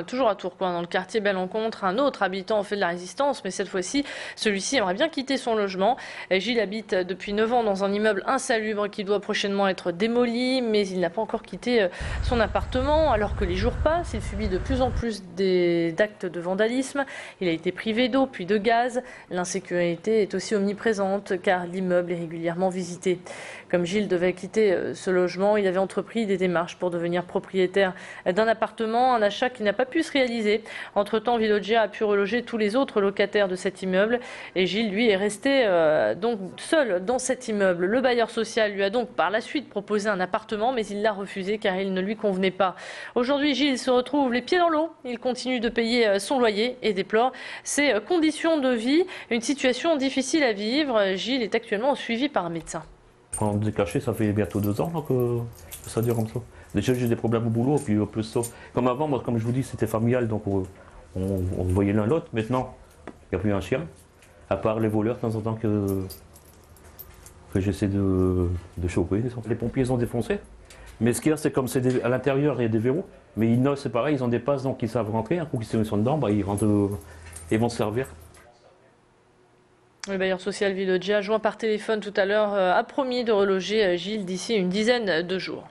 Toujours à Tourcoing, dans le quartier Belle-Rencontre, un autre habitant fait de la résistance, mais cette fois-ci, celui-ci aimerait bien quitter son logement. Gilles habite depuis 9 ans dans un immeuble insalubre qui doit prochainement être démoli, mais il n'a pas encore quitté son appartement. Alors que les jours passent, il subit de plus en plus d'actes de vandalisme. Il a été privé d'eau puis de gaz. L'insécurité est aussi omniprésente car l'immeuble est régulièrement visité. Comme Gilles devait quitter ce logement, il avait entrepris des démarches pour devenir propriétaire d'un appartement, un achat qui n'a pas pu se réaliser. Entre-temps, Viloggia a pu reloger tous les autres locataires de cet immeuble et Gilles, lui, est resté donc seul dans cet immeuble. Le bailleur social lui a donc par la suite proposé un appartement, mais il l'a refusé car il ne lui convenait pas. Aujourd'hui, Gilles se retrouve les pieds dans l'eau. Il continue de payer son loyer et déplore ses conditions de vie. Une situation difficile à vivre. Gilles est actuellement suivi par un médecin. Quand on est caché, ça fait bientôt 2 ans que ça dure comme ça. Déjà, j'ai des problèmes au boulot, puis plus ça. Comme avant, moi, comme je vous dis, c'était familial, donc on voyait l'un l'autre. Maintenant, il n'y a plus un chien, à part les voleurs de temps en temps que j'essaie de choper. Les pompiers ont défoncé. Mais ce qu'il y a, c'est comme à l'intérieur, il y a des verrous. Mais c'est pareil, ils ont des passes, donc ils savent rentrer. Un coup qu'ils sont dedans, ils rentrent et vont se servir. Le bailleur social Viloggia, joint par téléphone tout à l'heure, a promis de reloger Gilles d'ici une dizaine de jours.